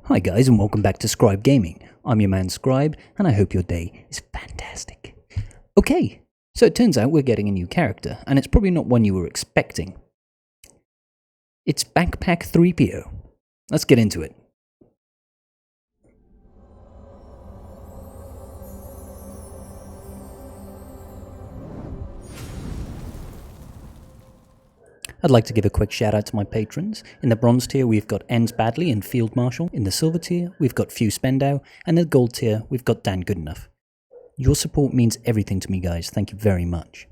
Hi guys and welcome back to Scribe Gaming. I'm your man Scribe and I hope your day is fantastic. Okay, so it turns out we're getting a new character and it's probably not one you were expecting. It's Backpack Threepio. Let's get into it. I'd like to give a quick shout out to my patrons. In the bronze tier we've got Ends Badly and Field Marshal. In the silver tier we've got Few Spendau, and in the gold tier we've got Dan Goodenough. Your support means everything to me guys, thank you very much.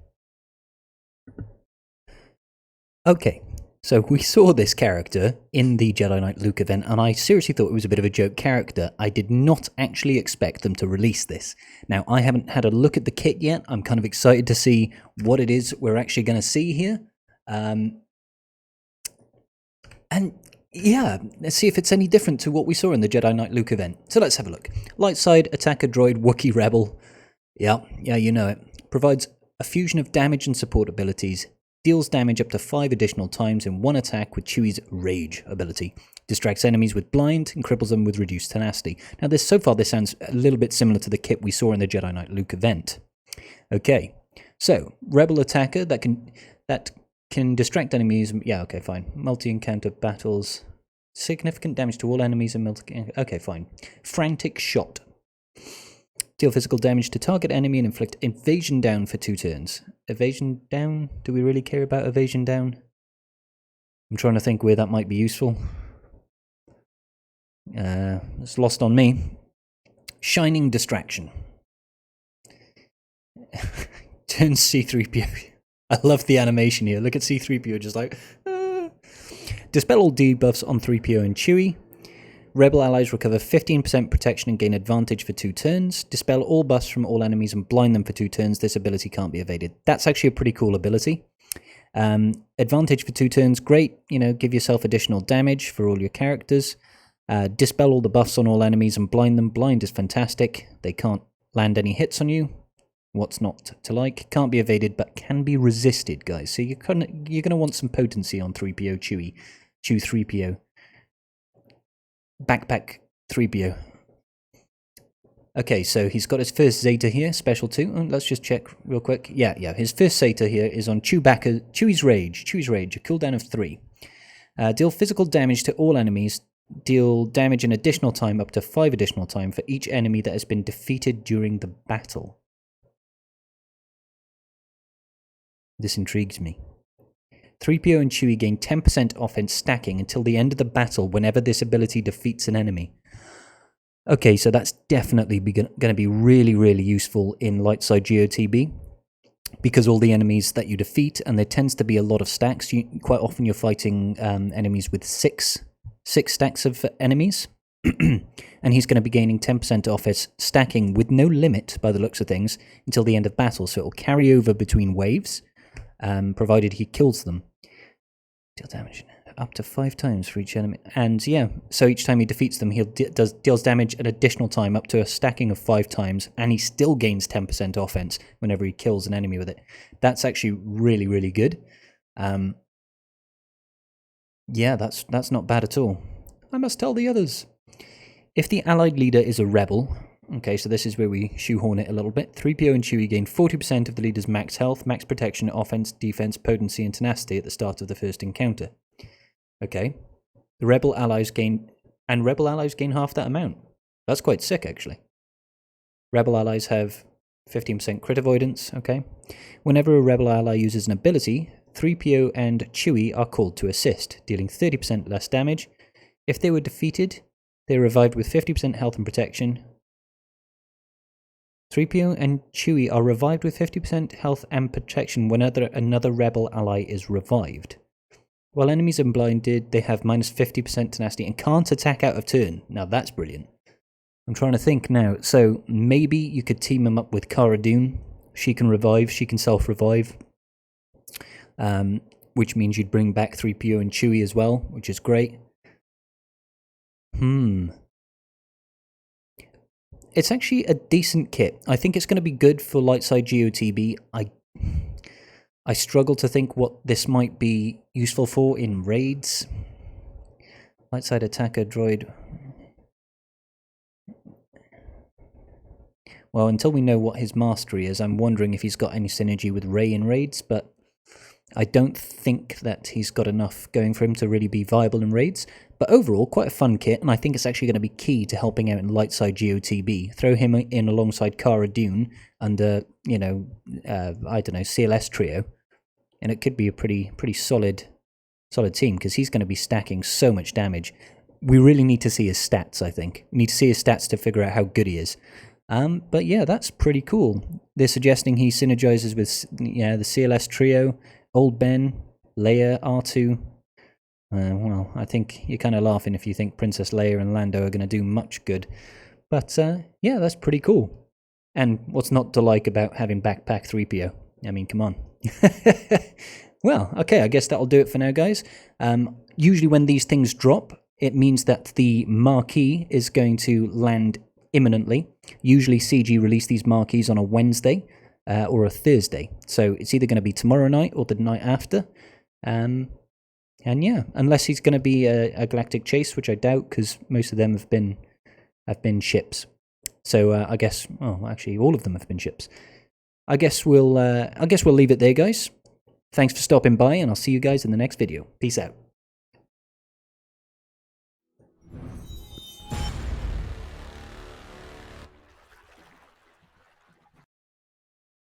Okay, so we saw this character in the Jedi Knight Luke event and I seriously thought it was a bit of a joke character. I did not actually expect them to release this. Now I haven't had a look at the kit yet, I'm kind of excited to see what it is we're actually going to see here. And yeah, let's see if it's any different to what we saw in the Jedi Knight Luke event. So let's have a look. Light side, attacker droid, Wookiee rebel. Yeah, you know it. Provides a fusion of damage and support abilities. Deals damage up to 5 additional times in one attack with Chewie's Rage ability. Distracts enemies with blind and cripples them with reduced tenacity. Now so far this sounds a little bit similar to the kit we saw in the Jedi Knight Luke event. Okay, so rebel attacker that can distract enemies. Yeah, okay, fine. Multi-encounter battles. Significant damage to all enemies and okay, fine. Frantic shot. Deal physical damage to target enemy and inflict evasion down for 2 turns. Evasion down? Do we really care about evasion down? I'm trying to think where that might be useful. It's lost on me. Shining distraction. Turns C-3PO. I love the animation here. Look at C-3PO just like... Dispel all debuffs on 3PO and Chewie. Rebel allies recover 15% protection and gain advantage for 2 turns. Dispel all buffs from all enemies and blind them for 2 turns. This ability can't be evaded. That's actually a pretty cool ability. Advantage for 2 turns, great. You know, give yourself additional damage for all your characters. Dispel all the buffs on all enemies and blind them. Blind is fantastic. They can't land any hits on you. What's not to like? Can't be evaded, but can be resisted, guys. So you're gonna want some potency on 3PO Chewie. Chew 3PO. Backpack 3PO. Okay, so he's got his first Zeta here, special 2. Let's just check real quick. Yeah, his first Zeta here is on Chewie's Rage. Chewie's Rage, a cooldown of 3. Deal physical damage to all enemies. Deal damage an additional time, up to 5 additional time, for each enemy that has been defeated during the battle. This intrigues me. 3PO and Chewie gain 10% offense stacking until the end of the battle whenever this ability defeats an enemy. Okay, so that's definitely going to be really, really useful in LS Geo TB, because all the enemies that you defeat, and there tends to be a lot of stacks, quite often you're fighting enemies with six stacks of enemies, and he's going to be gaining 10% offense stacking with no limit, by the looks of things, until the end of battle, so it will carry over between waves, provided he kills them. Deal damage up to 5 times for each enemy. And yeah, so each time he defeats them, he deals damage an additional time up to a stacking of 5 times, and he still gains 10% offense whenever he kills an enemy with it. That's actually really, really good. Yeah, that's not bad at all. I must tell the others. If the allied leader is a rebel... Okay, so this is where we shoehorn it a little bit. 3PO and Chewie gain 40% of the leader's max health, max protection, offense, defense, potency, and tenacity at the start of the first encounter. Okay. The rebel allies gain half that amount. That's quite sick, actually. Rebel allies have 15% crit avoidance, okay. Whenever a rebel ally uses an ability, 3PO and Chewie are called to assist, dealing 30% less damage. If they were defeated, they're revived with 50% health and protection. 3PO and Chewie are revived with 50% health and protection whenever another rebel ally is revived. While enemies are blinded, they have minus 50% tenacity and can't attack out of turn. Now that's brilliant. I'm trying to think now. So maybe you could team them up with Cara Dune. She can revive, she can self-revive. Which means you'd bring back 3PO and Chewie as well, which is great. It's actually a decent kit. I think it's going to be good for LS Geo TB. I struggle to think what this might be useful for in raids. Light side attacker droid. Well, until we know what his mastery is, I'm wondering if he's got any synergy with Rey in raids, but I don't think that he's got enough going for him to really be viable in raids. But overall, quite a fun kit, and I think it's actually going to be key to helping out in Lightside Geo TB. Throw him in alongside Cara Dune under, I don't know, CLS trio, and it could be a pretty solid team, because he's going to be stacking so much damage. We really need to see his stats, I think. We need to see his stats to figure out how good he is. But yeah, that's pretty cool. They're suggesting he synergizes with the CLS trio, Old Ben, Leia, R2. Well, I think you're kind of laughing if you think Princess Leia and Lando are going to do much good. But yeah, that's pretty cool. And what's not to like about having Backpack Threepio? I mean, come on. Well, okay, I guess that'll do it for now, guys. Usually when these things drop, it means that the marquee is going to land imminently. Usually CG release these marquees on a Wednesday or a Thursday. So it's either going to be tomorrow night or the night after. And yeah, unless he's going to be a Galactic Chase, which I doubt, because most of them have been ships. So I guess, well, actually, all of them have been ships. I guess we'll leave it there, guys. Thanks for stopping by, and I'll see you guys in the next video. Peace out.